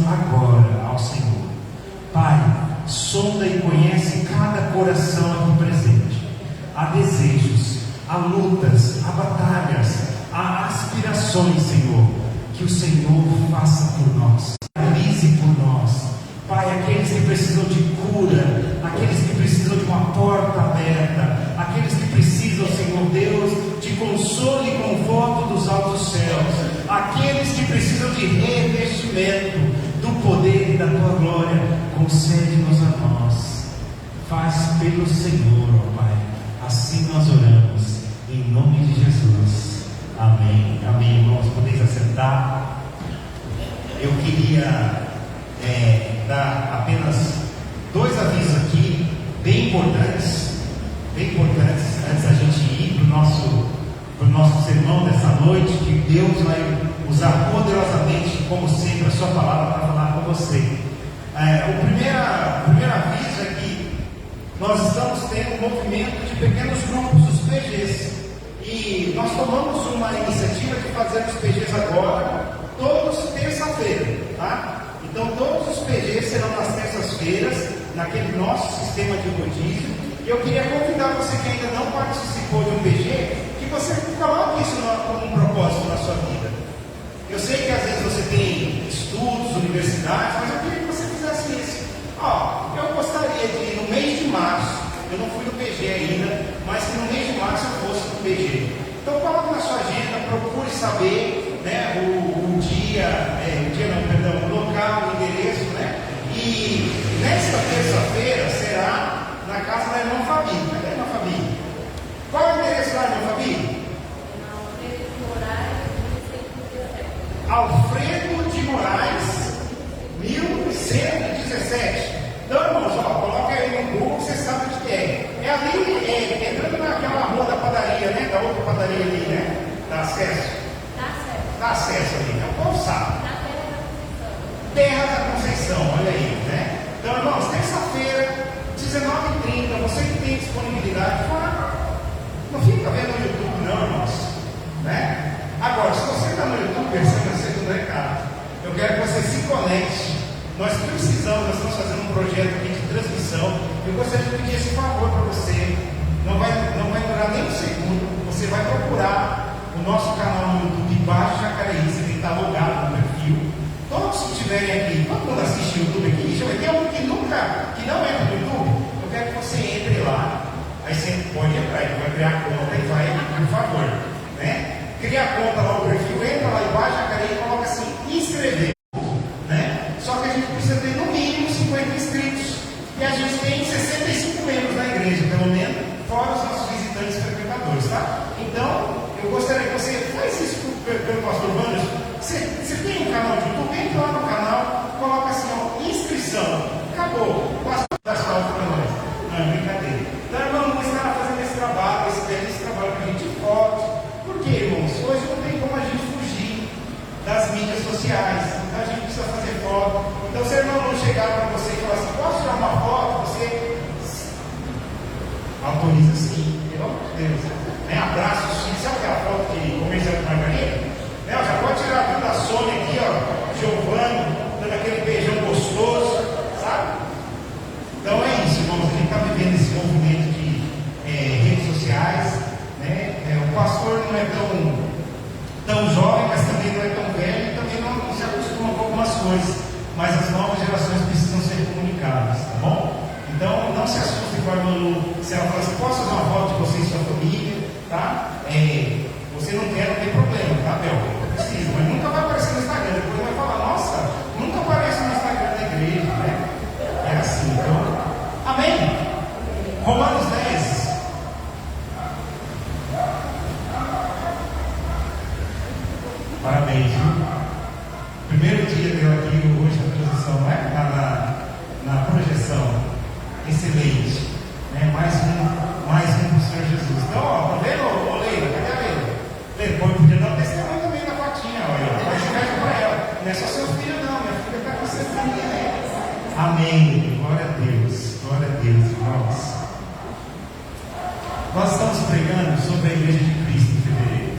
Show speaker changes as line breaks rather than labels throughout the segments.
agora ao Senhor. Pai, sonda e conhece cada coração aqui presente. Há desejos, há lutas, há batalhas, há aspirações, Senhor, que o Senhor faça por nós, realize por nós. Pai, aqueles que precisam de cura, aqueles que precisam de uma porta aberta, aqueles que precisam, Senhor Deus, de consolo e conforto dos altos céus, aqueles que precisam de revestimento do poder e da Tua glória, concede-nos a nós. Faz pelo Senhor, ó Pai. Assim nós oramos, em nome de Jesus. Amém. Amém, irmãos. Podeis assentar. Eu queria dar apenas 2 avisos aqui, bem importantes, antes da gente ir para o nosso sermão dessa noite, que Deus vai usar poderosamente, como sempre, a sua palavra para falar com você. O primeiro aviso é que nós estamos tendo um movimento de pequenos grupos, os PGs, e nós tomamos uma iniciativa de fazer os PGs agora, todos terça-feira, tá? Então todos os PGs serão nas terças-feiras, naquele nosso sistema de rodízio. E eu queria convidar você que ainda não participou de um PG, que você coloque isso como um propósito na sua vida. Eu sei que às vezes você tem estudos, universidades, mas eu queria que você fizesse isso. Eu gostaria de, no mês de março, eu não fui no PG ainda, mas que no mês de março eu fosse no PG. Então coloque na sua agenda, procure saber, né, o local, o endereço, né? E nesta terça-feira será na casa da irmã Fabi. Cadê a irmã Fabi? Qual é o endereço da irmã Fabi? Alfredo de Moraes, 1117. Então, irmãos, coloca aí no Google, você sabe o que é. É ali, entrando naquela rua da padaria, né? Da outra padaria ali, né? Dá acesso. Dá acesso ali, né? O povo sabe. Terra da Conceição, olha aí, né? Então, irmãos, terça-feira, 19h30, você que tem disponibilidade, não fica vendo no YouTube, não, irmãos, né? Agora, se você está no YouTube, pensando em segundo recado, eu quero que você se conecte. Nós estamos fazendo um projeto aqui de transmissão. Eu gostaria de pedir esse favor para você. Não vai durar nem um segundo. Você vai procurar o nosso canal no YouTube, Baixo Jacareí. Você tem que estar logado no perfil. Todos que estiverem aqui, todo mundo assiste o YouTube aqui, já vai ter um que não entra no YouTube. Eu quero que você entre lá. Aí você pode entrar, ele vai criar a conta e vai, por favor, né? Cria a conta lá, o perfil, entra lá embaixo, Jacareí, e coloca assim, inscrever, né? Só que a gente precisa ter no mínimo 50 inscritos. E a gente tem 65 membros na igreja, pelo menos, fora os nossos visitantes frequentadores, tá? Então, eu gostaria que você faz isso pelo pastor Vandes. Você tem um canal de YouTube, entra lá no canal, coloca assim, inscrição. Acabou. O pastor das palmas para nós. Não, é brincadeira. Então, vamos estar fazendo esse trabalho, esse trabalho para a gente de fotos. Por quê, irmãos? Hoje não tem como a gente fugir das mídias sociais. Então, a gente precisa fazer foto. Então, se o irmão não chegar para você e falar assim, posso tirar uma foto? Você autoriza sim, pelo amor de Deus. Abraço, sim. Sabe aquela foto de comercial de margarina? Já pode tirar a vida da Sônia aqui, Giovanni, dando aquele beijão gostoso, sabe? Então é isso, irmãos. A gente está vivendo esse movimento de redes sociais, né? O pastor não é tão jovem, mas também não é tão velho, e também não se acostuma com algumas coisas. Mas as novas gerações precisam ser comunicadas, tá bom? Então não se assuste com a irmã Lu. Se ela falar assim, posso fazer uma foto de você e sua família, tá? Você não quer, não tem problema, tá, Bel? Precisa, mas nunca vai aparecer no Instagram. Depois vai falar, nossa, nunca aparece no Instagram da igreja, né? É assim, então. Amém? Romanos 10. Parabéns, viu? Primeiro dia deu aqui hoje a transição, né? Na projeção. Excelente. Né? Mais um para o Senhor Jesus. Então, tá vendo, Leila? Cadê a Leila? Leila, podia dar um testemunho também na fotinha, olha. Pode chegar para ela. Não é só seu filho, não. Minha filha está com você também, né? Amém. Glória a Deus. Glória a Deus, irmãos. Nós estamos pregando sobre a Igreja de Cristo em fevereiro.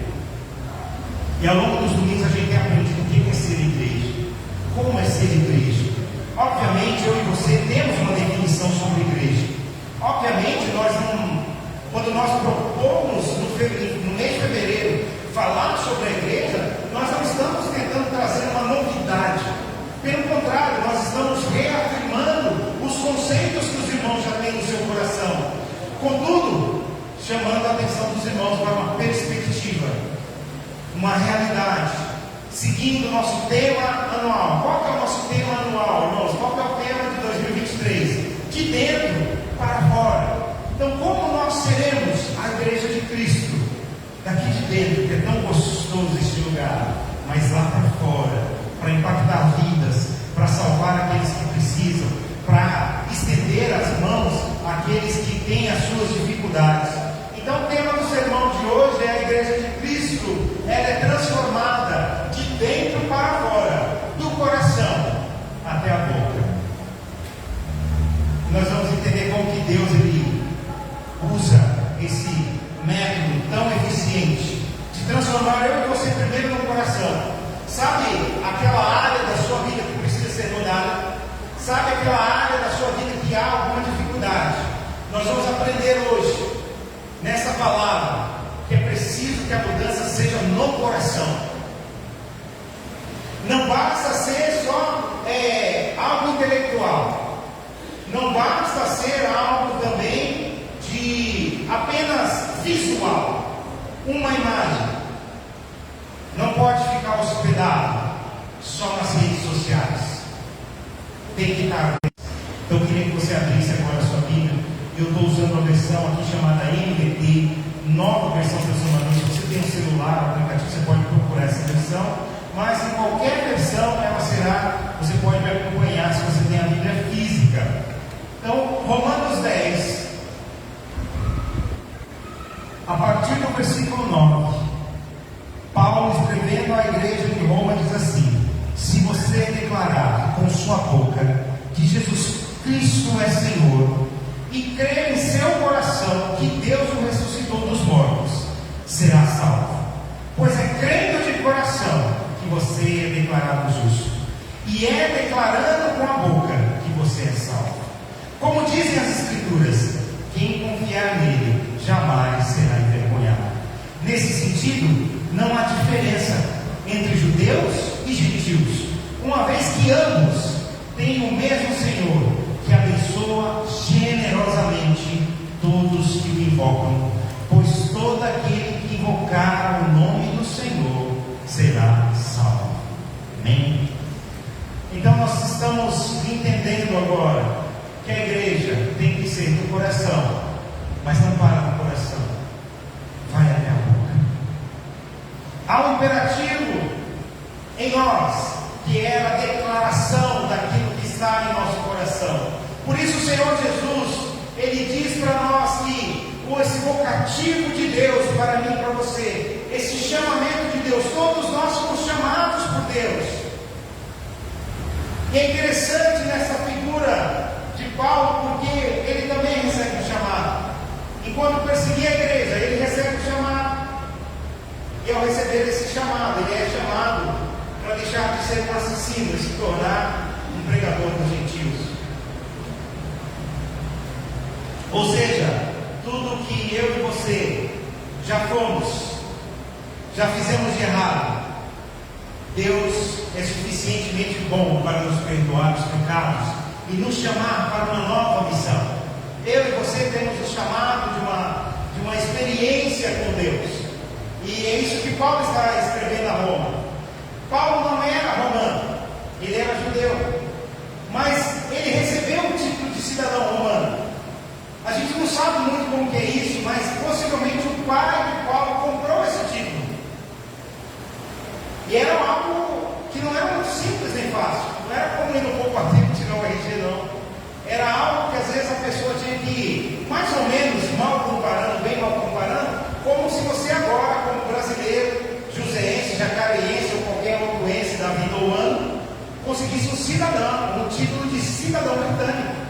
E ao longo dos domingos a gente tem aprendido o que é ser igreja. Como é ser igreja. Contudo, chamando a atenção dos irmãos para uma perspectiva, uma realidade, seguindo o nosso tema anual. Qual que é o nosso tema anual, irmãos? Qual que é o tema de 2023? De dentro para fora. Então, como nós seremos a igreja de Cristo? Daqui de dentro, que é tão gostoso este lugar, mas lá para fora, para impactar vidas, para salvar aqueles que precisam, para estender as mãos àqueles que têm as suas dificuldades. Então, o tema do sermão de hoje é a igreja de Cristo. Ela é transformada de dentro para fora, do coração até a boca. Nós vamos entender como que Deus ele usa esse método tão eficiente de transformar eu e você primeiro no coração. Sabe aquela área da sua vida que precisa ser mudada? Sabe aquela área da sua vida que há alguma dificuldade? Nós vamos aprender hoje, nessa palavra, que é preciso que a mudança seja no coração. Não basta ser só algo intelectual. Não basta ser algo também de apenas visual, uma imagem. Não pode ficar hospedado só nas redes sociais. Tem que estar. Então eu queria que você abrisse agora a sua Bíblia. Eu estou usando uma versão aqui chamada NVT, nova versão transformadora. Se você tem um celular, um aplicativo, você pode procurar essa versão. Mas em qualquer versão ela será, você pode me acompanhar se você tem a Bíblia física. Então, Romanos 10, a partir do versículo 9, Paulo, escrevendo à igreja de Roma, diz assim: se você declarar com sua boca que Jesus Cristo é Senhor e crer em seu coração que Deus o ressuscitou dos mortos, será salvo. Pois é crendo de coração que você é declarado justo, e é declarando com a boca que você é salvo. Como dizem as Escrituras, quem confiar nele jamais será envergonhado. Nesse sentido, não há diferença entre judeus e gentios, uma vez que ambos têm o mesmo Senhor, que abençoa generosamente todos que o invocam, pois todo aquele que invocar o nome do Senhor será salvo. Amém? Então nós estamos entendendo agora que a igreja tem que ser do coração, mas não para no coração, vai até a boca. Há um imperativo em nós, que é a declaração daquilo que está em nosso coração. Por isso o Senhor Jesus, Ele diz para nós que esse vocativo de Deus para mim e para você, esse chamamento de Deus, todos nós somos chamados por Deus. E é interessante nessa figura de Paulo, porque ele também recebe um chamado. Enquanto perseguia a igreja, ele recebe um chamado. E ao receber esse chamado, ele é chamado para deixar de ser um assassino e se tornar um pregador dos gentios. Ou seja, tudo que eu e você já fomos, já fizemos de errado, Deus é suficientemente bom para nos perdoar os pecados e nos chamar para uma nova missão. Eu e você temos o chamado de uma experiência com Deus. E é isso que Paulo está escrevendo a Roma. Paulo não era romano, ele era judeu, mas ele recebeu o título de cidadão romano. A gente não sabe muito como que é isso, mas possivelmente o pai de Paulo comprou esse título. E era algo que não era muito simples nem fácil. Não era como ir no poupa-tempo tirar o RG, não. Era algo que às vezes a pessoa tinha que ir, mais ou menos, mal comparando, bem mal comparando, como se você agora, como brasileiro, joseense, jacareense ou qualquer outro da vida ou ano, conseguisse um cidadão, um título de cidadão britânico.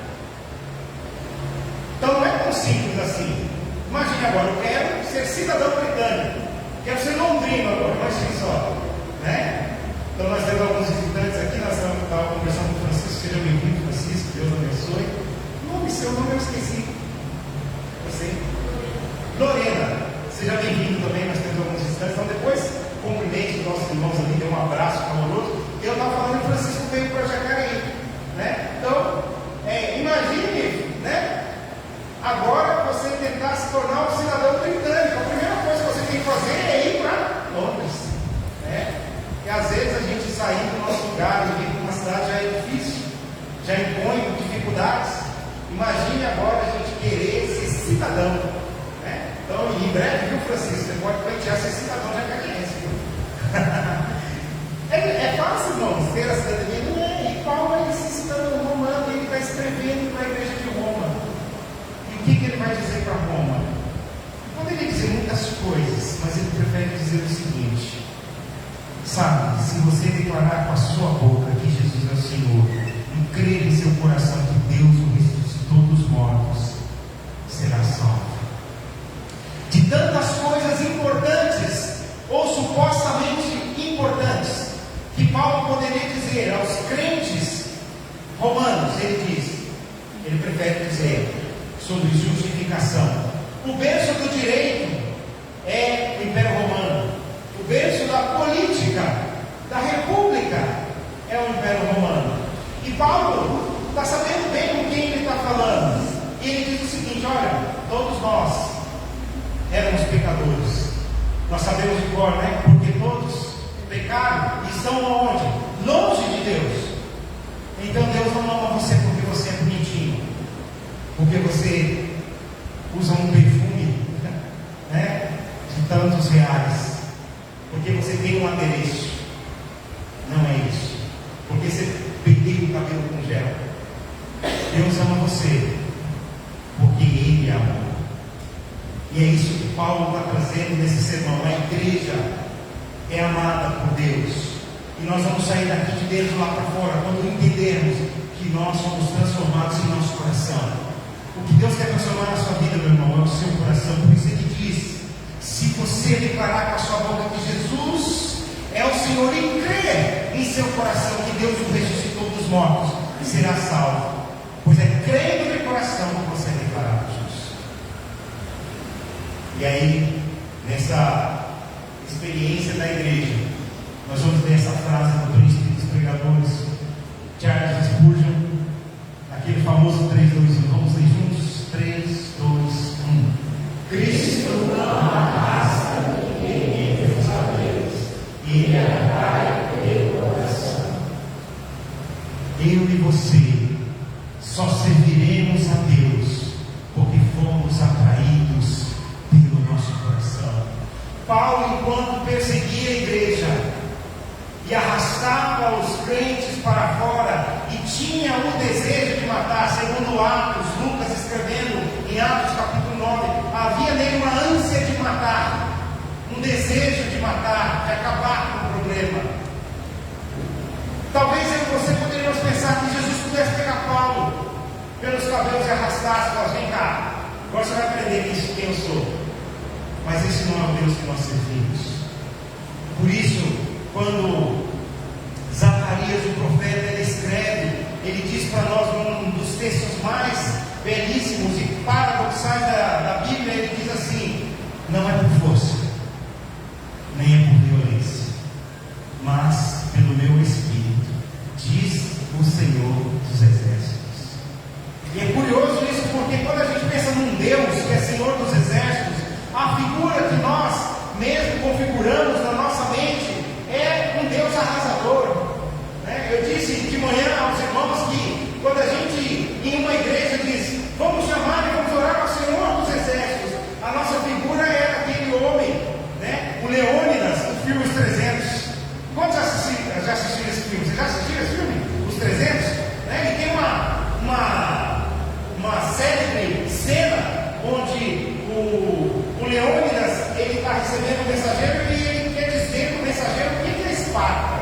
Então não é tão simples assim. Imagine agora, eu quero ser cidadão britânico, quero ser londrino agora, imagine só, né? Então nós temos alguns visitantes aqui, nós estávamos conversando com o Francisco. Seja bem-vindo, Francisco, Deus abençoe. Seu nome eu esqueci. Você? Lorena, seja bem-vindo também, nós temos alguns visitantes. Então depois, cumprimente os nossos irmãos ali, dê um abraço caloroso. Eu estava falando que o Francisco veio para Jacareí, né? Então, imagine, né? Agora você ter breve, viu, Francisco? Você pode pleitear ser cidadão jacariense, viu? É fácil, irmãos, ter a cidadania? Não é. E Paulo é esse cidadão romano, ele está escrevendo para a igreja de Roma. E o que ele vai dizer para Roma? Poderia dizer muitas coisas, mas ele prefere dizer o seguinte: sabe, se você declarar com a sua boca que Jesus é o Senhor e crer em seu coração que Deus o ressuscitou dos mortos, será salvo. De tantas coisas importantes, ou supostamente importantes, que Paulo poderia dizer aos crentes romanos, ele prefere dizer sobre justificação. O berço do direito é o Império Romano. O berço da política, da república, é o Império Romano. E Paulo está sabendo bem com quem ele está falando. E ele diz o seguinte: olha, todos nós éramos pecadores. Nós sabemos de cor, né? Porque todos pecaram e estão onde? Longe de Deus. Então Deus não ama você porque você é bonitinho, porque você usa um perfume, né, de tantos reais, porque você tem um adereço. Não é isso. Porque você penteia o cabelo com gel. Deus ama você porque Ele ama. E é isso que Paulo está trazendo nesse sermão. A igreja é amada por Deus. E nós vamos sair daqui de dentro lá para fora quando entendermos que nós somos transformados em nosso coração. O que Deus quer transformar na sua vida, meu irmão, é o seu coração. Por isso Ele diz: se você declarar com a sua boca que Jesus é o Senhor e crer em seu coração que Deus o ressuscitou dos mortos, será salvo. Pois é crendo de coração que você é declarado justo. E aí, nessa experiência da igreja, nós vamos ler essa frase do príncipe dos pregadores, Charles Spurgeon, aquele famoso 3, 2, 1. Vamos ler juntos? 3, 2, 1. Cristo não arrasta ninguém entre os cabelos, Ele atrai pelo coração. Eu e você só serviremos a Deus porque fomos atraídos pelo nosso coração. Paulo, enquanto perseguia a igreja e arrastava os crentes para fora e tinha o desejo de matar, segundo Atos, Lucas escrevendo em Atos capítulo 9, havia nele uma ânsia de matar, um desejo de matar, de acabar com o problema. Talvez eu e você poderíamos pensar que Jesus pudesse pegar Paulo pelos cabelos e arrastar, e falar: vem cá, agora você vai aprender quem eu sou. Mas esse não é o Deus que nós servimos. Por isso, quando Zacarias, o profeta, ele escreve, ele diz para nós um dos textos mais belíssimos e paradoxais da Bíblia, ele diz assim: não é por força, nem é por violência, mas pelo meu Espírito, diz o Senhor dos Exércitos. E é curioso isso, porque quando a gente pensa num Deus que é Senhor dos Exércitos, a figura que nós mesmo configuramos na nossa mente é um Deus arrasador, né? Eu disse de manhã aos irmãos que quando a gente em uma igreja diz: vamos chamar e vamos orar ao Senhor dos Exércitos, a nossa figura é aquele homem, né? O Leônidas, do filme Os 300. Quantos já assistiram esse filme? Você já assistiu esse filme? Os 300? Né? E tem uma célebre cena onde o Leônidas, ele está recebendo o mensageiro e ele quer dizer para o mensageiro o que é Esparta.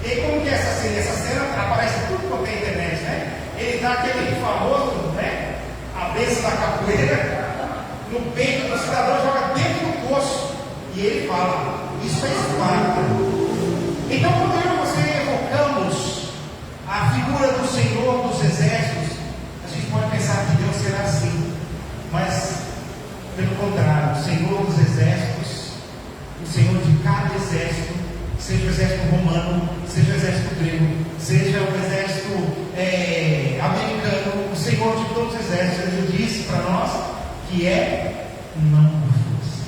E aí, como que é essa cena? Essa cena aparece tudo quanto é internet, né? Ele dá aquele famoso, né? A benção da capoeira no peito do cidadão, joga dentro do poço e ele fala: isso é Esparta. Então, quando eu e você evocamos a figura do Senhor dos Exércitos, a gente pode pensar que Deus será assim, mas pelo contrário, o Senhor dos Exércitos, o Senhor de cada exército, seja o exército romano, seja o exército grego, seja o exército americano, o Senhor de todos os exércitos, Ele disse para nós que é não por força,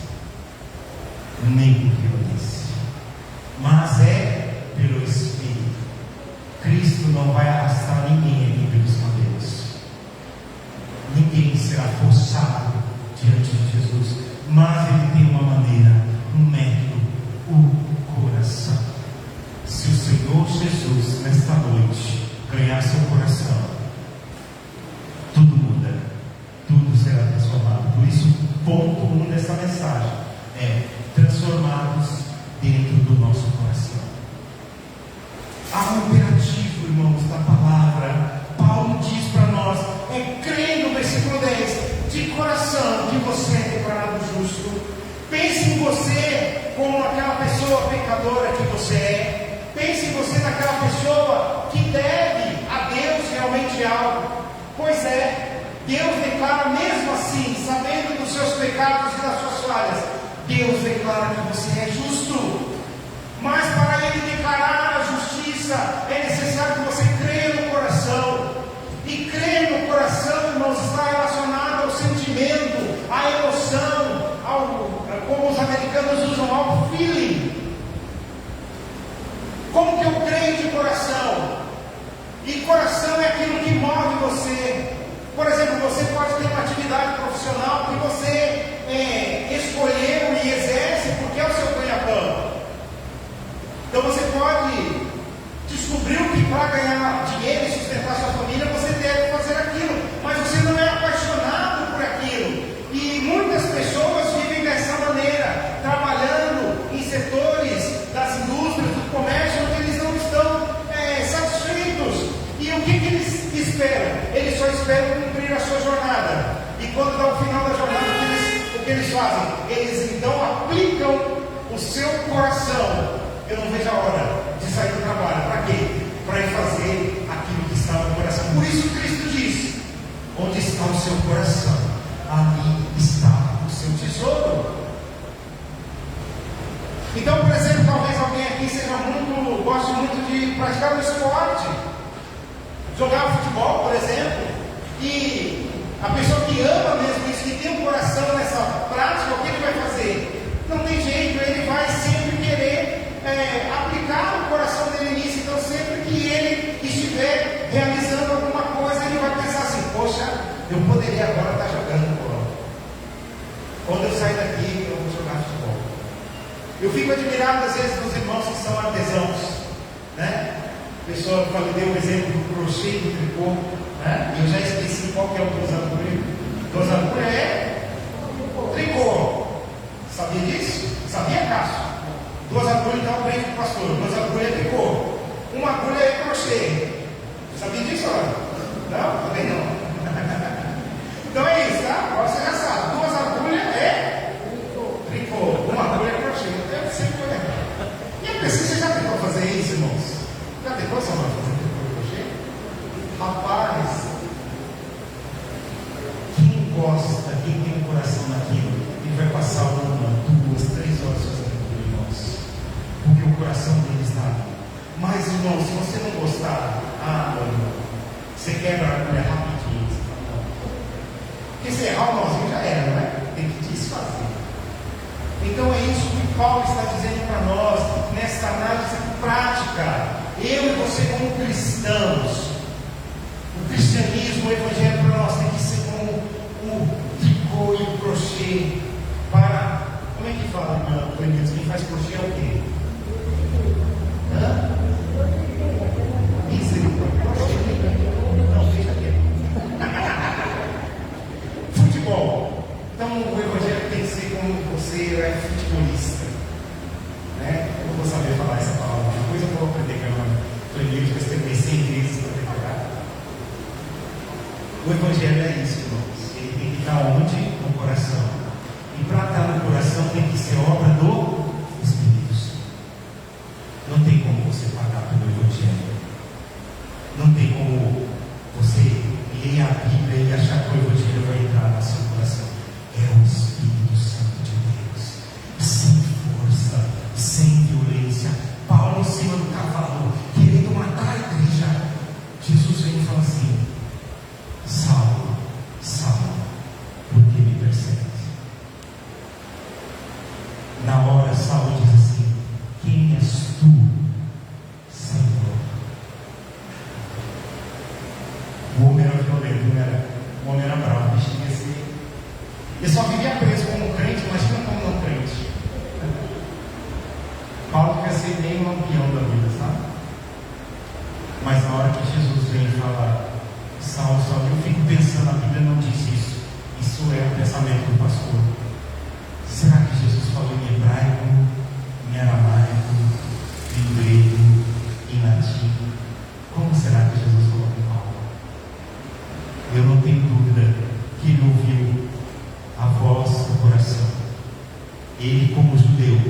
nem por violência, mas é pelo Espírito. Cristo não vai arrastar ninguém aqui pelos cabelos. Ninguém será forçado diante de Jesus, mas Ele Jesus, nesta noite, ganhar seu coração, tudo muda, tudo será transformado. Por isso, ponto 1 dessa mensagem é transformados dentro do nosso coração. Há um imperativo, irmãos, da palavra. Paulo diz para nós, crendo no versículo 10, de coração, que você é declarado justo. Pense em você como aquela pessoa pecadora que você é. Pense em você naquela pessoa que deve a Deus realmente algo. Pois é, Deus declara mesmo assim, sabendo dos seus pecados e das suas falhas, Deus declara que você é justo. Mas para Ele declarar a justiça, é necessário que você creia no coração. E crer no coração, irmãos, está relacionado ao sentimento, à emoção, como os americanos usam, ao feeling. Como que eu creio de coração? E coração é aquilo que move você. Por exemplo, você pode ter uma atividade profissional que você escolheu e exerce porque é o seu ganha-pão. Então você pode descobrir que para ganhar dinheiro e sustentar sua família você deve fazer aquilo, mas você não é apaixonado por aquilo. E muitas pessoas vivem dessa maneira, trabalhando em setores das indústrias, do comércio, onde eles não estão satisfeitos. E o que eles esperam? Eles só esperam cumprir a sua jornada. E quando dá o final da jornada, o que eles fazem? Eles então aplicam o seu coração. Eu não vejo a hora de sair do trabalho. Para quê? Para ir fazer aquilo que está no coração. Por isso Cristo diz, onde está o seu coração, ali está o seu tesouro. Então, por exemplo, talvez alguém aqui goste muito de praticar um esporte, jogar futebol, por exemplo, e a pessoa que ama mesmo isso, que tem um coração nessa prática, o que ele vai fazer? Não tem jeito, ele vai sempre querer aplicar o coração dele nisso. Então sempre que ele estiver realizando alguma coisa, ele vai pensar assim, poxa, eu poderia agora estar jogando bola. Quando eu sair daqui, eu vou jogar futebol. Eu fico admirado às vezes dos irmãos que são artesãos, né? A pessoa deu o exemplo do crochê e do tricô, né? Eu já esqueci qual que é o dosadura. Dosadura é tricô. Sabia disso? Sabia, Cássio? 2 agulhas dá um bem para o pastor, 2 agulhas é tricô, 1 agulha é crochê. Sabia disso, olha? Não? Também não. Então é isso, tá? Agora você já sabe, 2 agulhas é tricô, 1 agulha é crochê. Deve ser correto. E a pessoa, você já tentou fazer isso, irmãos? Já tentou fazer tricô e crochê? Rapaz, quem gosta, quem tem um coração naquilo, ele vai passar 1, 2, 3 horas fazendo aquilo, irmãos. Porque o coração dele está ali. Mas, irmão, se você não gostar, meu irmão, você quebra a agulha rapidinho. Você fala, não. Porque se errar o nozinho já era, não é? Tem que desfazer. Então é isso que Paulo está dizendo para nós, nesta análise prática. Eu e você como cristãos, o cristianismo, o evangelho para nós tem que ser como o tricô e o crochê para... Como é que fala, irmã? Quem faz crochê é o quê? Não, deixa aqui. Futebol. Então o evangelho tem que ser como você é futebolista, né? Eu não vou saber falar essa palavra, depois eu vou aprender, que eu aprendi que eu tentei 100 vezes para decorar. O evangelho é isso, irmãos. Ele tem que estar onde? No coração. E para estar no coração tem que ser obra do Espírito Santo. Não tem como você pagar pelo evangelho. Não tem como você ler a Bíblia e achar que o evangelho vai entrar no seu coração. É o Espírito Santo de Deus, sem força, sem violência. Paulo em cima do cavalo, querendo matar a igreja. Jesus vem e fala assim: Saulo, Saulo, por que me persegues? Na hora Saulo diz assim: quem és tu, Senhor? O homem era violento, o homem era bravo, o bichinho ia ser. Ele só vivia preso como crente, mas não como não crente. Paulo quer ser nem um lampião da vida, sabe? hora que Jesus vem e fala, Saulo, Saulo, eu fico pensando, a Bíblia não diz isso. Isso é o pensamento do pastor. Será que Jesus falou em hebraico, em aramaico, em grego, em latim? Como será que Jesus falou com Paulo? Eu não tenho dúvida que ele ouviu a voz do coração. Ele, como judeu,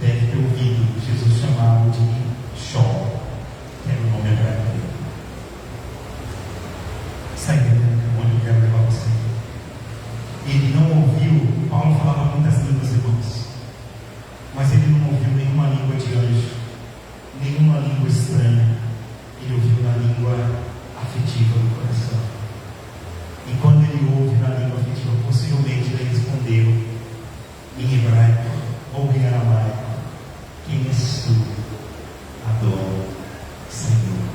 deve ter ouvido Jesus chamá-lo de Shaul, que era o nome hebraico dele. Está entendendo onde eu quero levar você? Ele não ouviu, Paulo falava muitas línguas, irmãos, mas ele não ouviu nenhuma língua de anjo, nenhuma língua estranha. Ele ouviu na língua afetiva do coração. E quando ele ouve na língua afetiva, possivelmente ele respondeu em hebraico ou em aramaico: quem és tu, Adão, Senhor?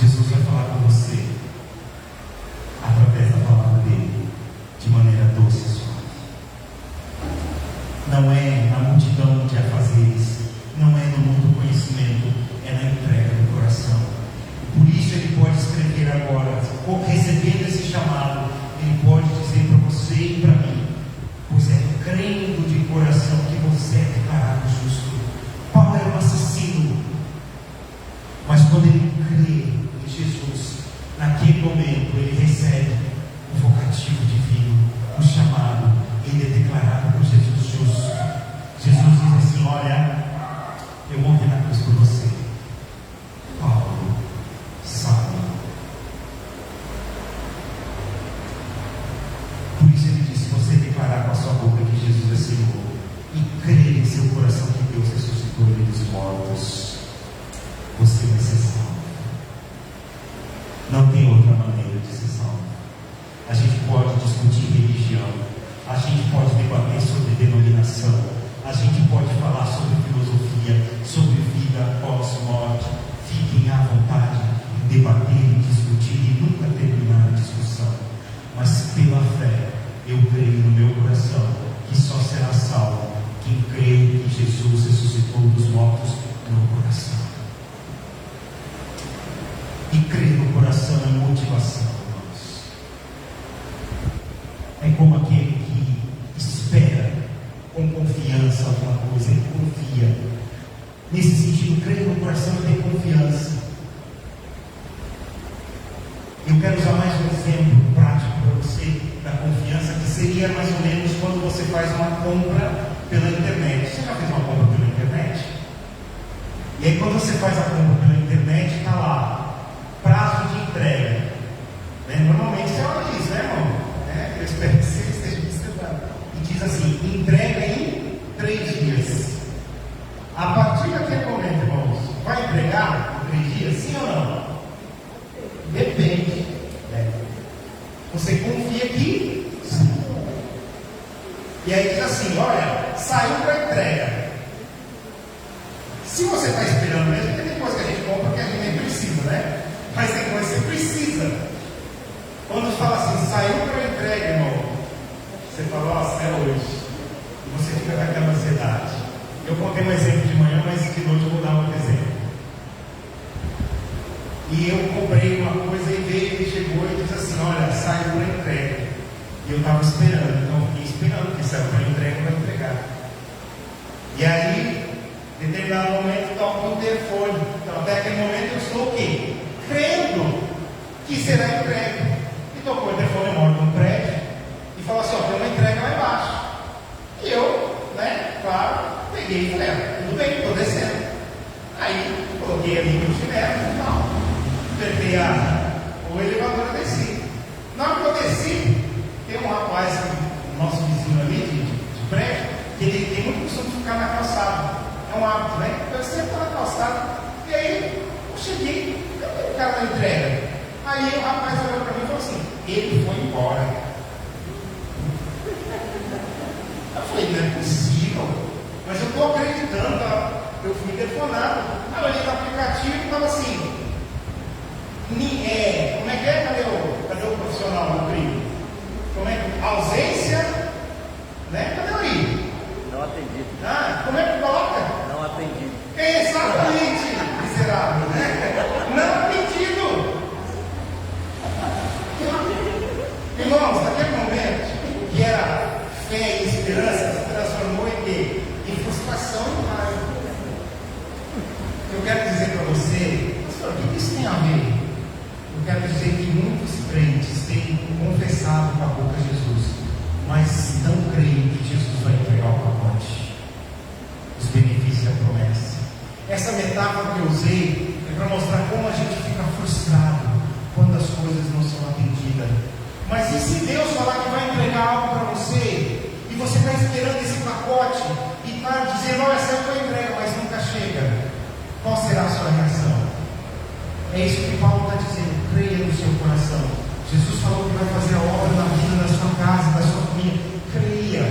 Jesus vai falar com você através da palavra dele, de maneira doce e suave. Não é na multidão de afazeres, não é no mundo do conhecimento, é na entrega do coração. Por isso ele pode escrever agora, recebendo esse chamado, ele pode dizer para você e para mim: pois é crendo de coração que você é declarado justo. Paulo era um assassino, mas quando ele crê em Jesus, naquele momento ele recebe o vocativo divino, o chamado. Ele é declarado por Jesus justo. Jesus diz assim: olha, eu morri na cruz por você. Paulo sabe. Por isso ele diz: se você declarar com a sua boca que Jesus é Senhor e crer em seu coração que Deus ressuscitou ele dos mortos, você vai ser salvo. Não tem outra maneira de ser salvo. A gente pode discutir religião, a gente pode debater sobre denominação, a gente pode falar sobre filosofia, sobre vida após morte. Fiquem à vontade em debater, em discutir e nunca terminar a discussão. Mas pela fé, eu creio no meu coração que só será salvo quem crê que Jesus ressuscitou dos mortos no coração. E crer no coração é motivação, irmãos. É como aquele que espera com confiança alguma coisa, ele confia. Nesse sentido, crer no coração é ter confiança. Eu quero usar mais um exemplo prático para você da confiança, que seria mais ou menos quando você faz uma compra pela internet. Você já fez uma compra pela internet? E aí quando você faz a compra pela internet, está lá, prazo de entrega. Normalmente você olha isso, né, irmão? Eu espero que você esteja observando. E diz assim: entrega em 3 dias. A partir daquele momento, irmãos, vai entregar em 3 dias? Sim ou não? Depende. Você confia que sim. E aí diz assim: olha, saiu para entrega. Se você está esperando mesmo, porque tem coisa que a gente compra que a gente nem precisa, né? Mas tem coisa que você precisa. Quando fala assim, saiu para entrega, irmão, você fala: nossa, é hoje. E você fica com aquela ansiedade. Eu contei um exemplo de manhã, mas de noite eu vou dar outro exemplo. E eu comprei uma coisa e veio, ele chegou e disse assim: olha, saiu para entrega. E eu estava esperando, então eu fiquei esperando, porque saiu para entrega, vai entregar. E aí, em determinado momento, toca o telefone. Então, até aquele momento eu estou o quê? Crendo que será entregue. E tocou o telefone, eu moro num prédio, e falou assim: ó, tem uma entrega lá embaixo. E eu, claro, peguei e falei: tudo bem, estou descendo. Aí, coloquei ali meu chinelo e tal. Apertei o elevador e desci. Na hora que eu desci, tem um rapaz, nosso vizinho ali de prédio, que ele tem muito costume de ficar na calçada. É um hábito, né? Eu sempre estou na calçada. E aí eu cheguei, cadê o cara da entrega? Aí o rapaz olhou para mim e falou assim: ele foi embora. Eu falei: não é possível. Mas eu estou acreditando, eu fui telefonado. Aí eu olhei no aplicativo e estava assim: como é que é? Cadê o profissional do crime? Como é que? Ausência, né? Cadê o Ari?
Não atendido.
Como é que coloca?
Não atendido.
Exatamente, miserável. pastor, o que isso tem a ver? Eu quero dizer que muitos crentes têm confessado com a boca Jesus, mas não creem que Jesus vai entregar o pacote, os benefícios da promessa. Essa metáfora que eu usei é para mostrar como a gente fica frustrado quando as coisas não são atendidas. Mas e se Deus falar que vai entregar algo para você, e você está esperando esse pacote, e está dizendo, olha, essa foi entrega, mas nunca chega, qual será a sua reação? É isso que Paulo está dizendo, creia no seu coração. Jesus falou que vai fazer a obra na vida da sua casa, da sua família. Creia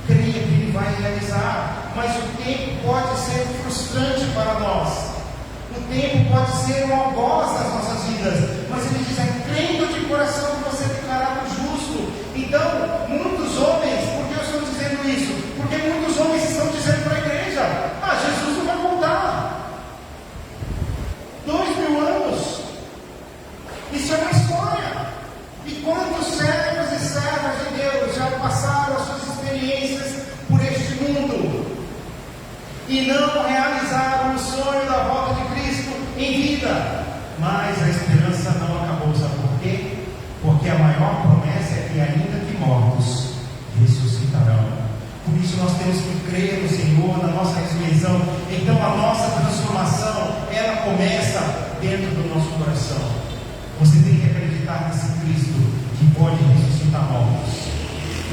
que Ele vai realizar. Mas o tempo pode ser frustrante para nós. O tempo pode ser um algoz nas nossas vidas. Mas Ele diz, crendo de coração que você é declarado justo. Então, muitos homens, por que eu estou dizendo isso? Porque muitos homens estão dizendo para a igreja, Jesus não vai voltar. 2000 anos. Isso é uma história. E quantos servos e servas de Deus já passaram as suas experiências por este mundo e não realizaram o sonho da volta de Cristo em vida? Mas a esperança não acabou. Sabe por quê? Porque a maior promessa é que ainda que mortos ressuscitarão. Por isso nós temos que crer no Senhor, na nossa ressurreição. Então a nossa transformação, ela começa dentro do nosso coração. Você tem que acreditar nesse Cristo que pode ressuscitar mortos.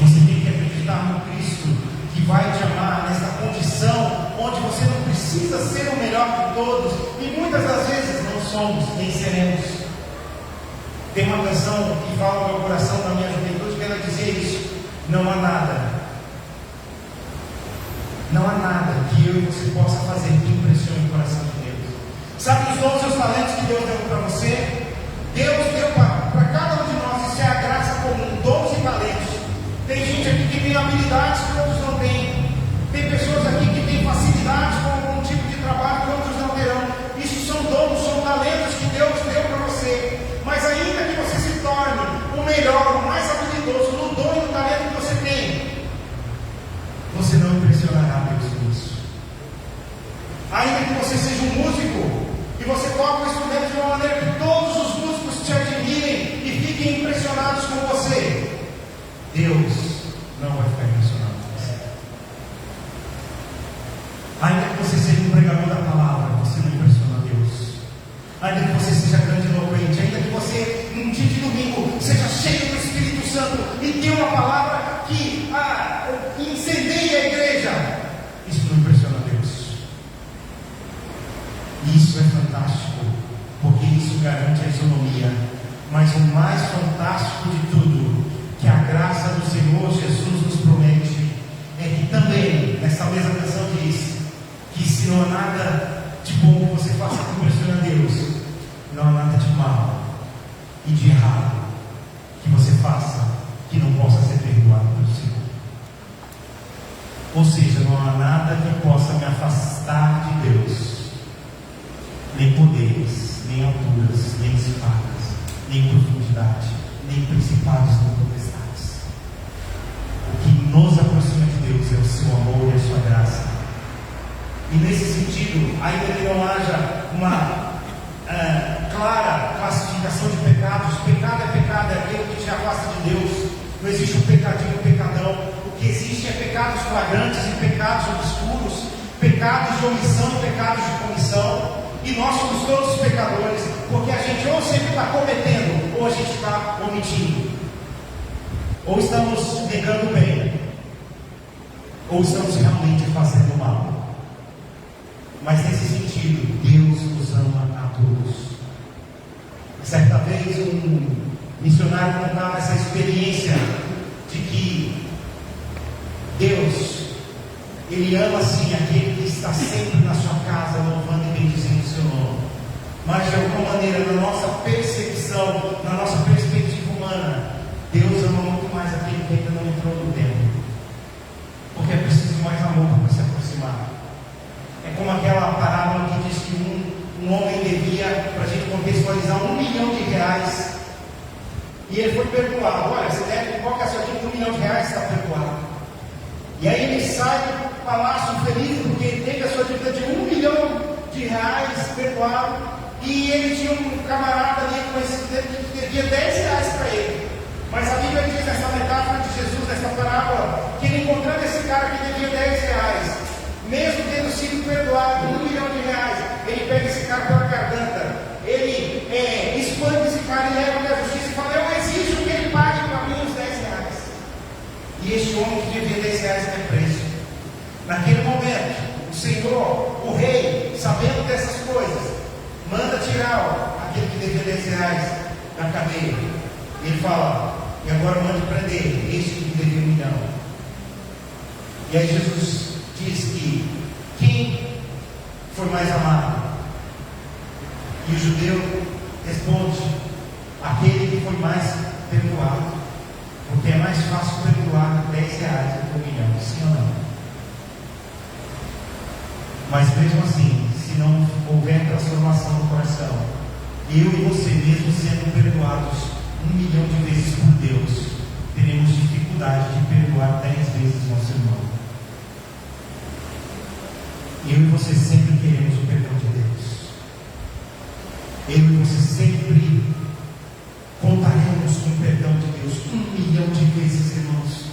Você tem que acreditar no Cristo que vai te amar nessa condição onde você não precisa ser o melhor de todos, e muitas das vezes não somos, nem seremos. Tem uma canção que fala no meu coração, na minha juventude, que ela dizia isso: não há nada que eu e você possa fazer que impressione o coração de Deus. Sabe os dons e os talentos que Deus deu para você? Deus deu para cada um de nós, isso é a graça comum, dons e talentos. Tem gente aqui que tem habilidades que outros não têm. Tem pessoas aqui que têm facilidades com algum tipo de trabalho que outros não terão. Isso são dons, são talentos que Deus deu para você. Mas ainda que você se torne o melhor, o mais habilidoso no dom e no talento que você tem, você não impressionará Deus com isso. Ainda que você seja um músico e você toca o instrumento de uma maneira que todos os músicos te admirem e fiquem impressionados com você, Deus não vai ficar impressionado com você. Ainda que você seja um pregador da palavra, você não impressiona Deus. Ainda que você seja grandiloquente, ainda que você, num dia de domingo, seja cheio do Espírito Santo e tenha uma palavra que incendeie a igreja, isso não impressiona Deus. E isso é fantástico, porque isso garante a isonomia. Mas o mais fantástico de tudo, que a graça do Senhor Jesus nos promete, é que também, nessa mesma canção diz, que se não há nada de bom que você faça que impressiona a Deus, não há nada de mal e de errado que você faça que não possa ser perdoado pelo Senhor. Ou seja, não há nada que possa me afastar de Deus, nem poderes, nem alturas, nem espadas, nem profundidade, nem principados nem potestades. O que nos aproxima de Deus é o seu amor e a sua graça. E nesse sentido, ainda que não haja uma clara classificação de pecados, pecado é aquilo que te afasta de Deus. Não existe um pecadinho, um pecadão. O que existe é pecados flagrantes e pecados obscuros, pecados de omissão e pecados de comissão. E nós somos todos pecadores, porque a gente ou sempre está cometendo, ou a gente está omitindo, ou estamos negando o bem, ou estamos realmente fazendo mal. Mas nesse sentido, Deus nos ama a todos. Certa vez um missionário contava essa experiência de que Deus, Ele ama sim aquele que está sempre na sua casa louvando e bendizendo o seu nome. Mas de alguma maneira, na nossa percepção, na nossa perspectiva humana, Deus ama muito mais aquele que ainda não entrou no templo, porque é preciso mais amor para se aproximar. É como aquela parábola que diz que um homem devia, para a gente contextualizar, R$1 milhão. E ele foi perdoado. Olha, você deve, qual que é a sua dívida? R$1 milhão, está perdoado. E aí ele sai do palácio feliz, porque ele teve a sua dívida de R$1 milhão perdoado. E ele tinha um camarada ali que devia 10 reais para ele. Mas a Bíblia diz nessa metáfora de Jesus, nessa parábola, que ele encontrando esse cara que devia 10 reais, mesmo tendo sido perdoado R$1 milhão, ele pega esse cara pela garganta, ele expande esse cara e leva até a justiça e fala: eu exijo que ele pague para mim os 10 reais. E este homem que devia 10 reais é preso. Naquele momento, o Senhor, o rei, sabendo dessas coisas, manda tirar aquele que devia 10 reais da cadeia. E ele fala: e agora mande prender este que devia 1 milhão. E aí Jesus diz que quem foi mais amado? E o judeu responde: aquele que foi mais perdoado. Porque é mais fácil perdoar 10 reais do que 1 milhão, sim ou não? Mas mesmo assim, se não houver transformação no coração, eu e você mesmo sendo perdoados 1 milhão de vezes por Deus, teremos dificuldade de perdoar 10 vezes nosso irmão. Eu e você sempre queremos o perdão de Deus. Eu e você sempre contaremos com o perdão de Deus 1 milhão de vezes, irmãos.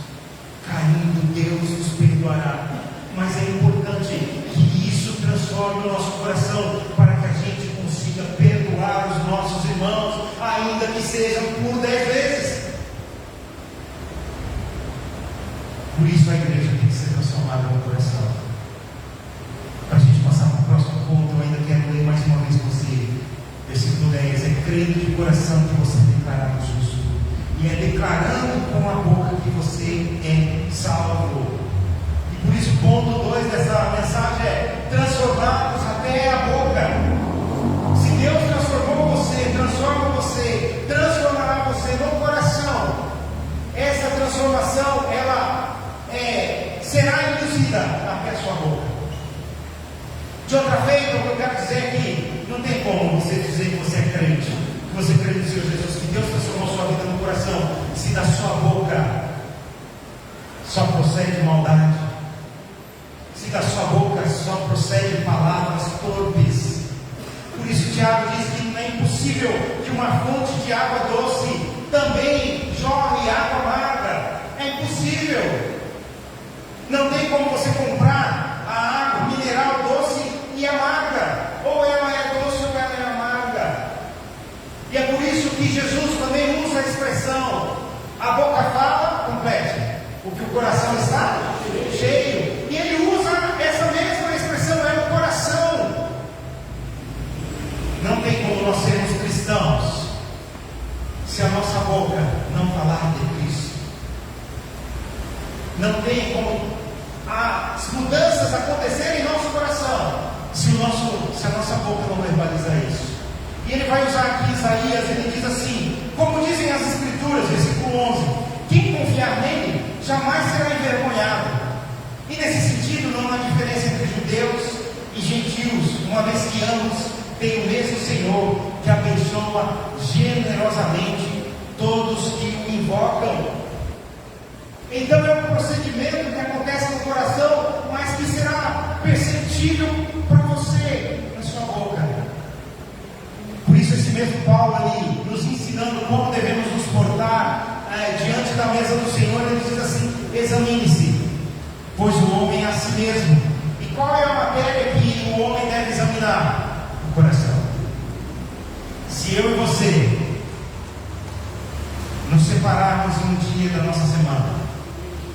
Caindo, Deus nos perdoará. Mas é importante que isso transforme o nosso coração, para que a gente consiga perdoar os nossos irmãos, ainda que sejam por 10 vezes. Por isso a igreja tem que ser transformada no coração. Para a gente passar para o próximo ponto, eu ainda quero ler mais uma vez com você. Versículo 10: é crendo de coração que você é declarado justo, e é declarando com a boca que você é salvo. E por isso o ponto 2 dessa mensagem é: transformados até a boca. Se Deus transformou você, transforma você, transformará você no coração. Essa transformação, ela será induzida até a sua boca. De outra feita, o que eu quero dizer é que não tem como você dizer que você é crente, que você crê no Senhor Jesus, que Deus transformou sua vida no coração, se da sua boca só procede maldade, se da sua boca só procede palavras torpes. Por isso Tiago diz que não é impossível que uma fonte de água doce também jorre água amarga. É impossível. Não tem como você comprar a água mineral doce e amarga. Ou ela é doce ou ela é amarga. E é por isso que Jesus também usa a expressão: a boca fala, complete, o que o coração está cheio. E ele usa essa mesma expressão, é o coração. Não tem como nós sermos cristãos se a nossa boca não falar de Cristo. Não tem como as mudanças acontecerem em nosso coração se a nossa boca não verbaliza isso. E ele vai usar aqui Isaías, ele diz assim: como dizem as Escrituras, versículo 11: quem confiar nele jamais será envergonhado. E nesse sentido não há diferença entre judeus e gentios, uma vez que ambos têm o mesmo Senhor, que abençoa generosamente todos que o invocam. Então é um procedimento que acontece no coração, mas que será perceptível para você na sua boca. Por isso esse mesmo Paulo ali, nos ensinando como devemos nos portar diante da mesa do Senhor, ele diz assim: examine-se, pois o homem é a si mesmo. E qual é a matéria que o homem deve examinar? O coração. Se eu e você nos separarmos em um dia da nossa semana,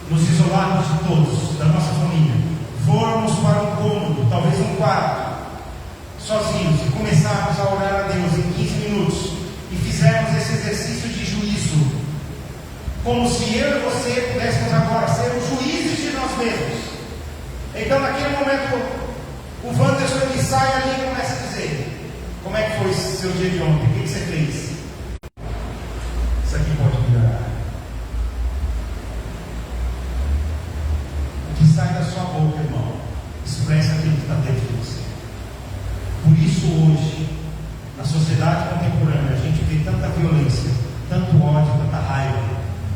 nos isolarmos de todos, da nossa família, formos para um cômodo, talvez um quarto, sozinhos, e começarmos a orar a Deus em 15 minutos, e fizermos esse exercício de juízo, como se eu e você pudéssemos agora ser os juízes de nós mesmos. Então naquele momento o Wanderson ele sai ali e começa a dizer: como é que foi esse seu dia de ontem? O que você fez? Isso aqui pode melhorar. O que sai da sua boca, irmão, expressa aquilo que está dentro de você. Por isso hoje, na sociedade contemporânea, a gente vê tanta violência, tanto ódio, tanta raiva.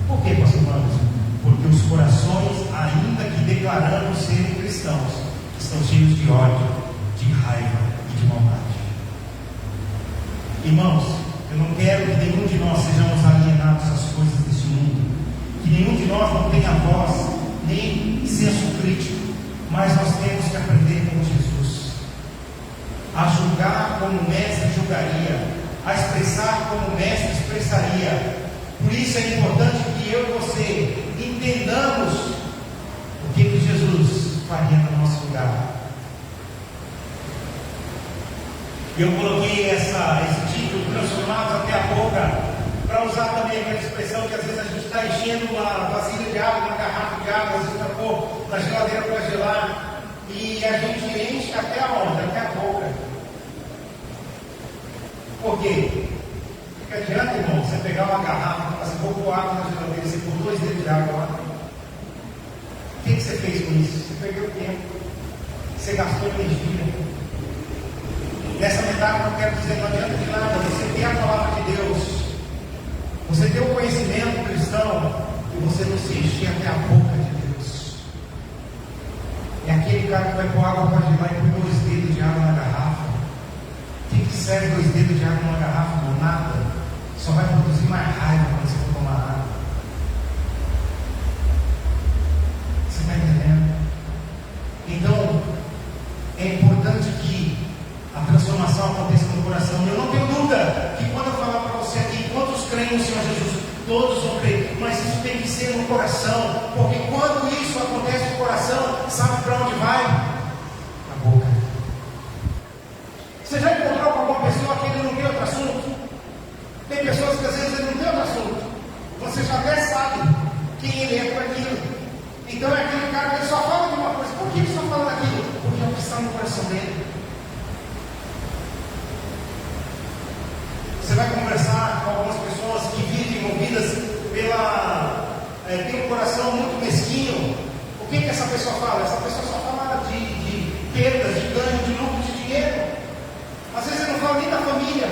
Por que, pastor Marcos? Porque os corações, ainda que declaramos serem cristãos, estão cheios de ódio, de raiva e de maldade. Irmãos, eu não quero que nenhum de nós sejamos alienados às coisas deste mundo, que nenhum de nós não tenha voz, nem senso crítico, mas nós temos que aprender com Jesus, a julgar como o mestre julgaria, a expressar como o mestre expressaria. Por isso é importante que eu e você entendamos o que Jesus faria no nosso lugar. Eu coloquei esse título, transformados até a boca, para usar também aquela expressão que às vezes a gente está enchendo uma vasilha de água, uma garrafa de água, às vezes para pôr na geladeira para gelar, e a gente enche até aonde? Até a boca. Por quê? Porque adianta, irmão, você pegar uma garrafa, falar assim, vou pôr água na geladeira, você pôr 2 dedos de água lá. O que você fez com isso? Você perdeu tempo, você gastou energia. Nessa metáfora eu quero dizer, não adianta de nada você ter a palavra de Deus, você ter o conhecimento cristão, e você não se encher até a boca de Deus. É aquele cara que vai pôr água para gelar e põe 2 dedos de água na garrafa. O que serve 2 dedos de água numa garrafa? Não, nada. Só vai produzir mais raiva quando você for tomar água. Você está entendendo? Então, é importante que a transformação aconteça no coração. Eu não tenho dúvida que quando eu falar para você aqui, quantos creem no Senhor Jesus, todos vão crer, mas isso tem que ser no coração, porque quando isso acontece no coração, sabe para onde vai? Na boca. Você já encontrou com alguma pessoa que ele não tem outro assunto? Tem pessoas que às vezes ele não tem outro assunto, você já até sabe quem ele é por aquilo. Então é aquele cara que ele só fala de uma coisa. Por que ele só fala daquilo? Porque é o que está no coração dele. Você vai conversar com algumas pessoas que vivem movidas tem um coração muito mesquinho. O que essa pessoa fala? Essa pessoa só fala de perdas, de ganho, de lucro, de dinheiro. Às vezes ele não fala nem da família.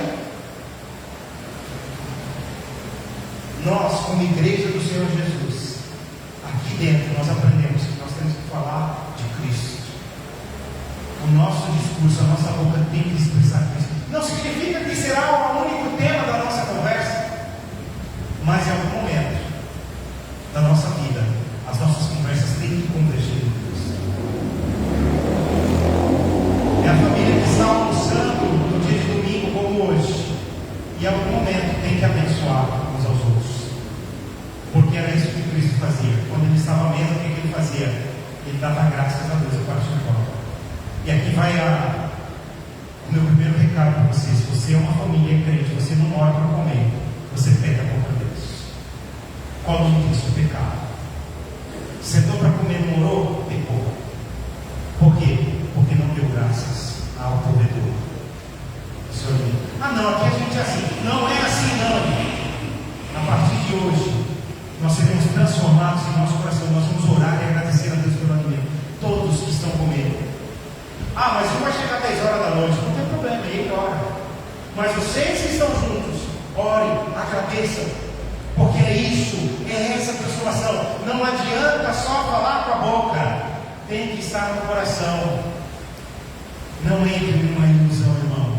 Nós, como igreja do Senhor Jesus, aqui dentro nós aprendemos que nós temos que falar de Cristo. O nosso discurso, a nossa boca tem que expressar Cristo. Não significa que será o único tema da nossa conversa, mas em algum momento da nossa vida, as nossas conversas têm que converger em Cristo. É a família que está almoçando no dia de domingo, como hoje, e em algum momento tem que abençoar uns aos outros, porque era isso que Cristo fazia. Quando ele estava à mesa, o que ele fazia? Ele dava graças a Deus, a parte de fora. E aqui vai o meu primeiro recado para você. Se você é uma família crente, você não ora para comer, você peca contra Deus. Qual o nome disso? Pecado. Sentou para comer, não orou? Pecou. Por quê? Porque não deu graças ao provedor. Não, aqui a gente é assim. Não é assim, não. A partir de hoje, nós seremos transformados em nosso coração. Nós vamos orar e agradecer a Deus pelo alimento. Todos que estão comendo. Mas um vai chegar 10 horas da noite, não tem problema, ele ora. Mas vocês que estão juntos, orem, agradeçam, porque é isso, é essa transformação. Não adianta só falar com a boca, tem que estar no coração. Não entre numa ilusão, irmão.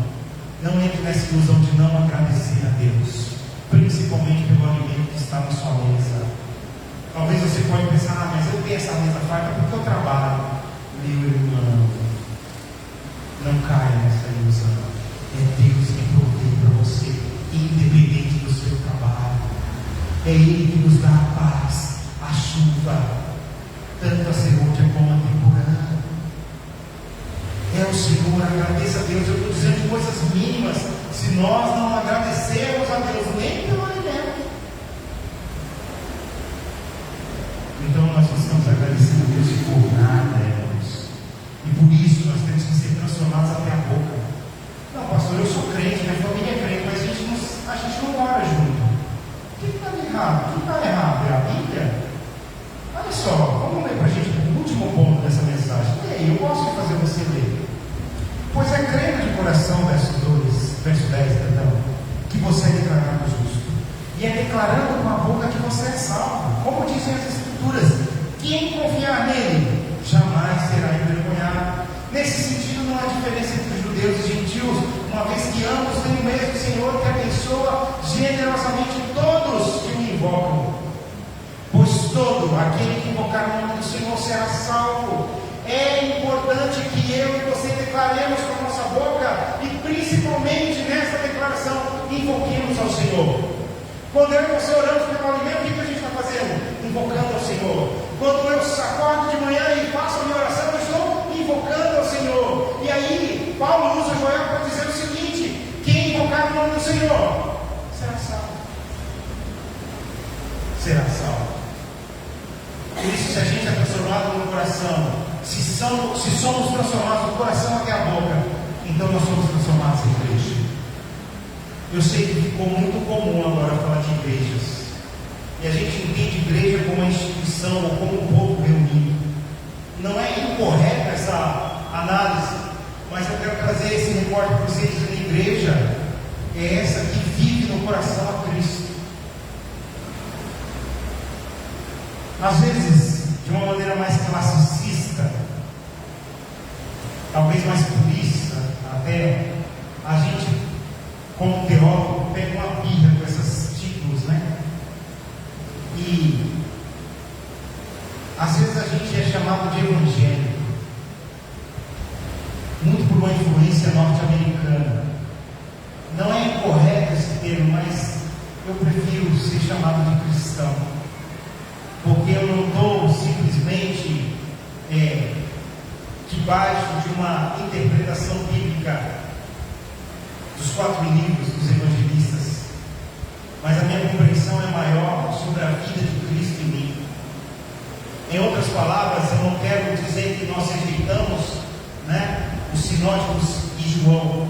Não entre nessa ilusão de não agradecer a Deus, principalmente pelo alimento que está na sua mesa. Talvez você pode pensar, mas eu tenho essa mesa farta porque eu trabalho. Meu irmão, não caia nessa ilusão. É Deus que provê para você, independente do seu trabalho. É Ele que nos dá a paz, a chuva, tanto a serôdia como a temporã. É o Senhor, agradeça a Deus. Eu estou dizendo de coisas mínimas. Se nós não agradecermos a Deus nem pelo alimento, então nós não estamos agradecendo a Deus por nada, irmãos. E por isso nós temos que ser transformados até a boca. Não, pastor, eu sou crente, minha família é crente, mas a gente não ora junto. O que está errado? O que está errado? É a Bíblia? Olha só, vamos ler para a gente o último ponto dessa mensagem. E aí, eu posso fazer você ler? Pois é crendo de coração, verso 10, que você é declarado justo. E é declarando com a boca que você é salvo. Como dizem as Escrituras, quem confiar nele jamais será envergonhado. Nesse sentido, não há diferença entre judeus e gentios, uma vez que ambos têm mesmo Senhor que abençoa generosamente todos que me invocam, pois todo aquele que invocar o nome do Senhor será salvo. É importante que eu e você declaremos com a nossa boca, e principalmente nessa declaração, invoquemos ao Senhor. Quando eu e você oramos pelo alimento, o que a gente está fazendo? Invocando ao Senhor. Quando eu acordo de manhã e faço a minha oração, eu estou invocando ao Senhor. E aí, Paulo usa Joel para dizer o seguinte: quem invocar o nome do Senhor será salvo. Será salvo. Por isso, se a gente é transformado no coração, se somos transformados do coração até a boca, então nós somos transformados em igreja. Eu sei que ficou muito comum agora falar de igrejas, e a gente entende igreja como uma instituição ou como um povo reunido. Não é incorreta essa análise, mas eu quero trazer esse recorte para vocês, dizendo: a igreja é essa que vive no coração a Cristo. Às vezes, de uma maneira mais classicista, talvez mais purista até, a gente, como teólogo, pega uma birra com esses títulos, né? E às vezes a gente é chamado de evangélico, muito por uma influência norte-americana. Não é incorreto esse termo, mas eu prefiro ser chamado de cristão, porque eu não estou simplesmente debaixo de uma interpretação bíblica dos 4 livros dos evangelistas, mas a minha compreensão é maior sobre a vida de Cristo em mim. Em outras palavras, eu não quero dizer que nós rejeitamos, os sinóticos de João,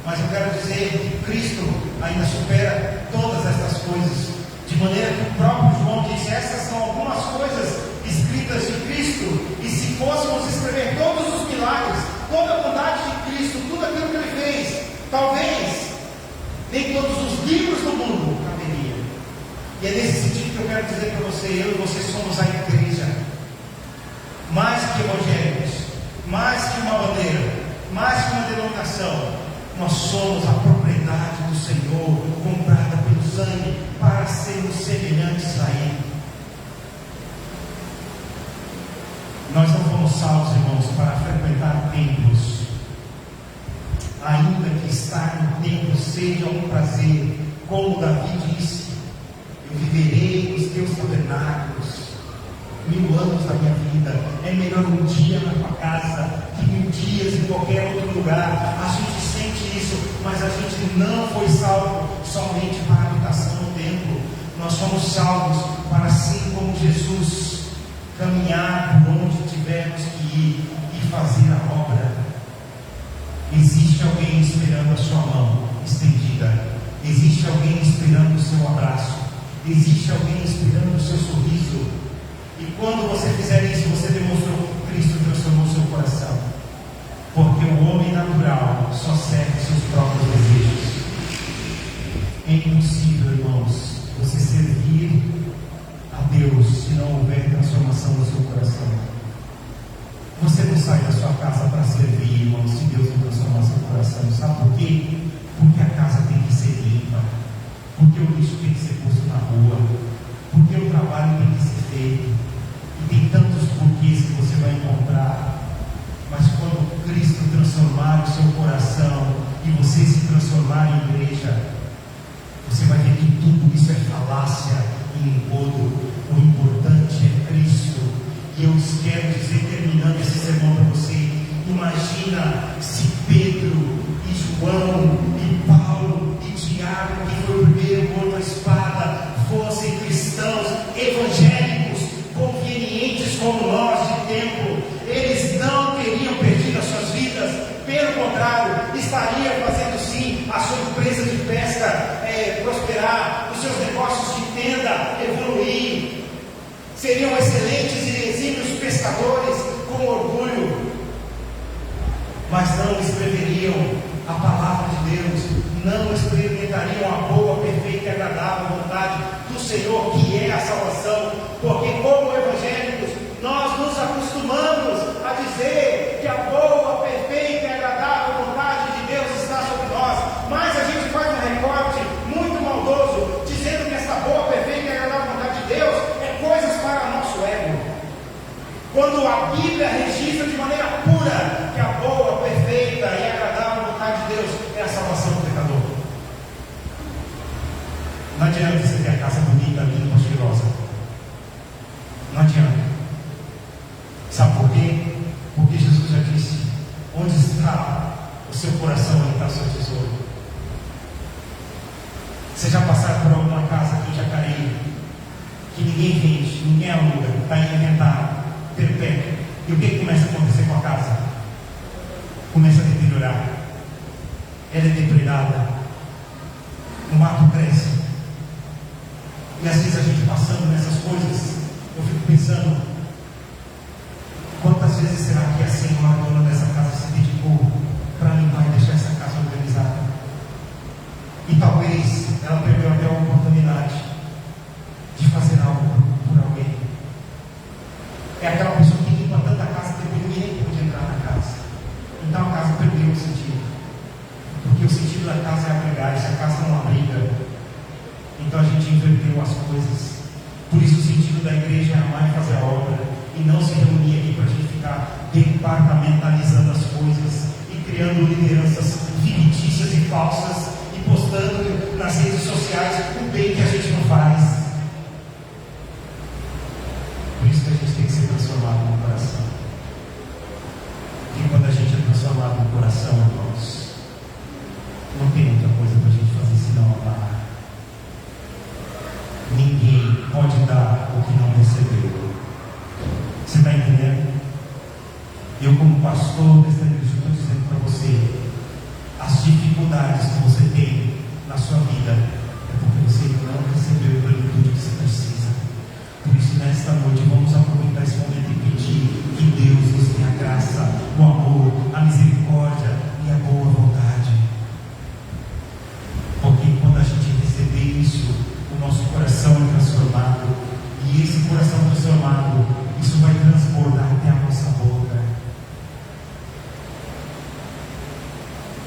mas eu quero dizer que Cristo ainda supera todas estas coisas, de maneira que o próprio João disse: essas são algumas coisas escritas de Cristo, e se fôssemos escrever todos os milagres, toda a bondade de Cristo, tudo aquilo que Ele fez, talvez nem todos os livros do mundo caberiam. E é nesse sentido que eu quero dizer para você: eu e você somos a igreja, mais que evangélicos, mais que uma bandeira, mais que uma denominação. Nós somos a propriedade do Senhor, comprada pelo sangue, para sermos semelhantes a Ele. Nós não fomos salvos, irmãos, para frequentar templos, ainda que estar no templo seja um prazer, como Davi disse: eu viverei nos teus tabernáculos 1000 anos da minha vida. É melhor um dia na tua casa que 1000 dias em qualquer outro lugar. A gente sente isso, mas a gente não foi salvo somente para a habitação no templo. Nós fomos salvos para, assim como Jesus, caminhar por onde tivermos que ir e fazer a obra. Existe alguém esperando a sua mão estendida, existe alguém esperando o seu abraço, existe alguém esperando o seu sorriso. E quando você fizer isso, você demonstrou que Cristo transformou o seu coração, porque o homem natural só serve seus próprios desejos. É impossível, irmãos, você servir a Deus se não houver transformação no seu coração. Você não sai da sua casa para servir, irmãos, se Deus não transformar seu coração. Sabe por quê? Porque a casa tem que ser limpa, porque o lixo tem que ser posto na rua, porque o trabalho tem que ser feito. E tem tantos porquês que você vai encontrar. Mas quando Cristo transformar o seu coração e você se transformar em igreja, você vai ver que tudo isso é falácia e engodo. O importante é Cristo. E eu quero dizer, terminando esse sermão para você: imagina se Pedro e João e Paulo e Tiago, que foi o primeiro morto à espada, fossem cristãos evangélicos convenientes como nós de tempo. Eles não teriam perdido as suas vidas, pelo contrário, estariam fazendo sim a sua empresa de pesca prosperar, os seus negócios de tenda evoluir, seriam excelentes e exímios pescadores com orgulho, mas não escreveriam a palavra de Deus, não experimentariam a boa, perfeita e agradável vontade do Senhor, que é a salvação, porque como evangélicos nós nos acostumamos a dizer que a boa, perfeita e agradável vontade de Deus está sobre nós, mas a gente faz adianta você ter a casa bonita, limpa, cheirosa. Não adianta. Sabe por quê? Porque Jesus já disse: onde está o seu coração, onde está o seu tesouro. Vocês já passaram por alguma casa aqui em Jacareí que ninguém vende, ninguém aluga, está em inventário, perpétuo. E o que começa a acontecer com a casa? Começa a deteriorar. Ela é depredada. O mato cresce. E às vezes a gente passando nessas coisas, eu fico pensando: quantas vezes será que a senhora, dona dessa casa, se dedicou para limpar e deixar essa casa organizada? E talvez ela perdeu até a oportunidade de fazer algo por alguém. É aquela pessoa que limpa tanta casa que ninguém pode entrar na casa. Então a casa perdeu o sentido. Porque o sentido da casa é abrigar, e se a casa não abriga, então a gente inverteu as coisas. Por isso o sentido da igreja é amar e fazer a obra, e não se reunir aqui para a gente ficar departamentalizando as coisas e criando lideranças fictícias e falsas e postando nas redes sociais o bem que a gente não faz. Por isso que a gente tem que ser transformado no coração. E quando a gente é transformado no coração, irmãos, não tem outra coisa para a gente fazer senão amar. Ninguém pode dar o que não recebeu. Você está entendendo? Eu, como pastor desta igreja, estou dizendo para você: as dificuldades que você tem na sua vida é porque você não recebeu a plenitude que você precisa. Por isso, nesta noite, vamos aproveitar esse momento e pedir que Deus nos dê a graça, o amor, a misericórdia e a boa vontade. Porque quando a gente receber isso, o nosso coração é transformado. E esse coração transformado, isso vai transbordar até a nossa boca.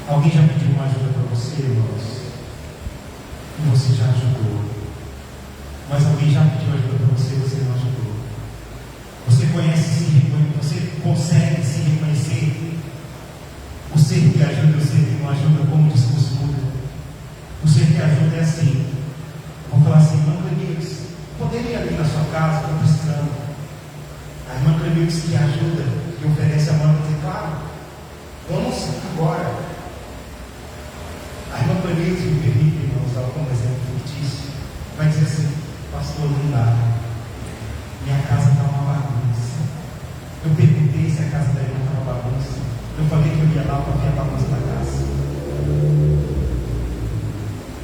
Alguém já pediu uma ajuda para você, irmãos? E você já ajudou. Mas alguém já pediu ajuda para você e você não ajudou. Você você consegue se reconhecer? O ser que ajuda é o ser que não ajuda, como diz Costura. O ser que ajuda é assim. Vamos falar assim: irmã Clemildes, poderia ir ali na sua casa, estou precisando. A irmã Clemildes que ajuda, que oferece a mão, diz: claro, vamos agora. A irmã Clemildes, me permite, irmãos, usar como exemplo fictício, vai dizer assim: pastor, não dá. Minha casa está uma bagunça. Eu perguntei se a casa da irmã está uma bagunça. Eu falei que eu ia lá para ver a bagunça da casa.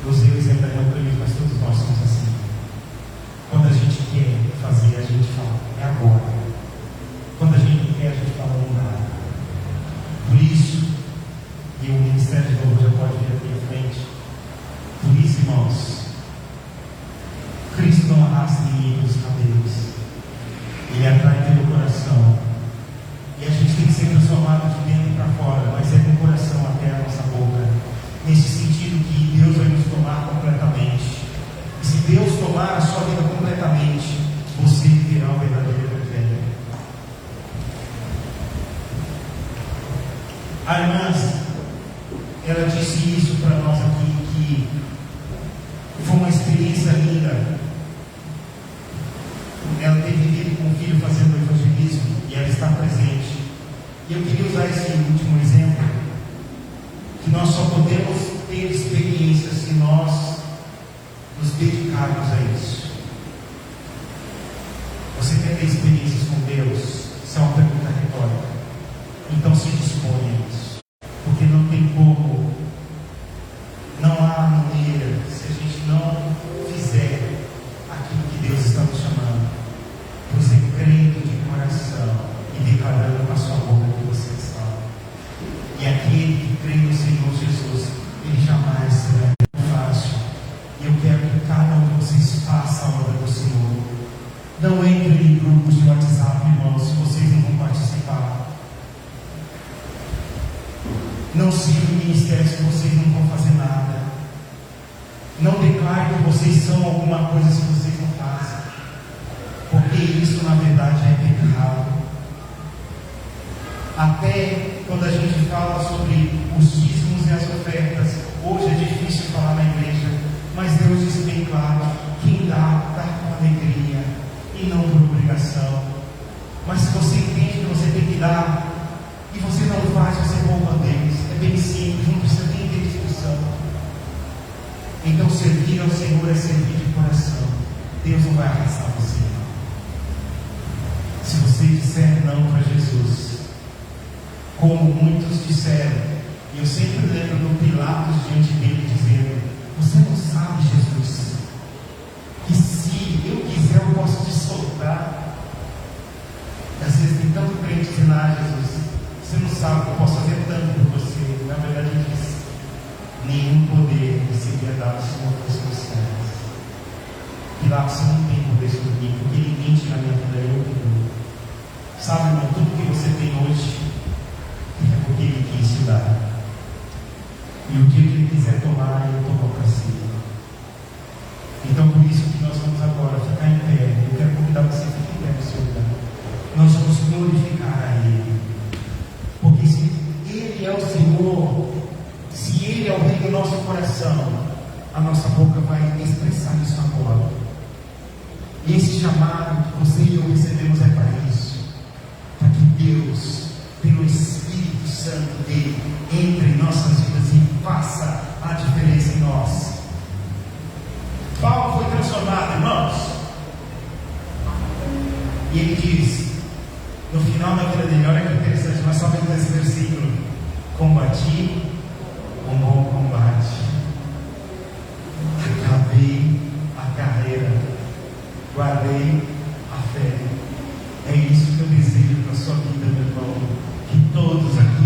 Eu usei o exemplo da irmã Clemildes, mas todos nós somos assim. Quando a gente quer fazer, a gente fala: é agora. Quando a gente não quer, a gente fala: não dá. Por isso, e o ministério de louvor já pode vir aqui à frente. Por isso, irmãos, Cristo não arrasta ninguém pelos cabelos. Ele atrai pelo coração. E a gente tem que ser transformado de dentro para fora, mas é do coração até a nossa boca. Nesse sentido que Deus vai nos tomar completamente. E se Deus tomar a sua vida completamente, você viverá o verdadeiro evangelho. A irmã, ela disse isso para nós aqui, que foi uma experiência linda. Ela ter vivido com o filho fazendo o evangelismo e ela está presente. E eu queria usar esse último exemplo, que nós só podemos ter experiências se nós nos dedicarmos a isso. Você quer ter experiências com Deus? Isso é uma pergunta retórica. Então se disponha a isso. Porque não tem como, não há maneira, se a gente não fizer aquilo que Deus está nos chamando. Você crendo de coração e declarando com a sua boca que você está. E aquele que crê no Senhor Jesus, ele jamais será fácil. E eu quero que cada um de vocês faça a obra do Senhor. Não entre em grupos de WhatsApp, irmãos, se vocês não vão participar. Não sirvam ministérios que vocês não vão fazer nada. Não declare que vocês são alguma coisa se vocês não fazem. Porque isso na verdade é pecado. Até quando a gente fala sobre os dízimos e as ofertas, hoje é difícil falar na igreja, mas Deus disse bem claro: Então servir ao Senhor é servir de coração. Deus não vai arrastar você, não. Se você disser não para Jesus, como muitos disseram, e eu sempre lembro do Pilatos diante dele dizendo: você não sabe, Jesus, que se eu quiser eu posso te soltar. Às vezes tem tanto crente dizendo: ah, Jesus, você não sabe que eu posso fazer tanto por você. Na verdade ele diz: nenhum poder me seria dado se não fosse os céus. Pilatos, você não tem poder sobre mim, porque ninguém tira a minha vida, eu que dou. Sabe, irmão, tudo que você tem hoje é porque Ele quis te dar. E o dia que Ele quiser tomar, Ele tomou para si. Então, por isso que nós vamos agora ficar em pé. Eu quero convidar você a ficar em pé no seu lugar. Nós vamos glorificar a Ele. Porque se Ele é o Senhor, se Ele é o Rei do nosso coração, a nossa boca vai expressar isso agora. E esse chamado que você e eu recebemos é para isso. Para que Deus, pelo Espírito Santo dele, entre em nossas vidas e faça a diferença em nós. Paulo foi transformado, irmãos. E ele diz, no final da vida dele, olha que interessante, nós só vemos esse versículo: combati um bom combate, acabei a carreira, guardei a fé. É isso que eu desejo para a sua vida, meu irmão. Que todos aqui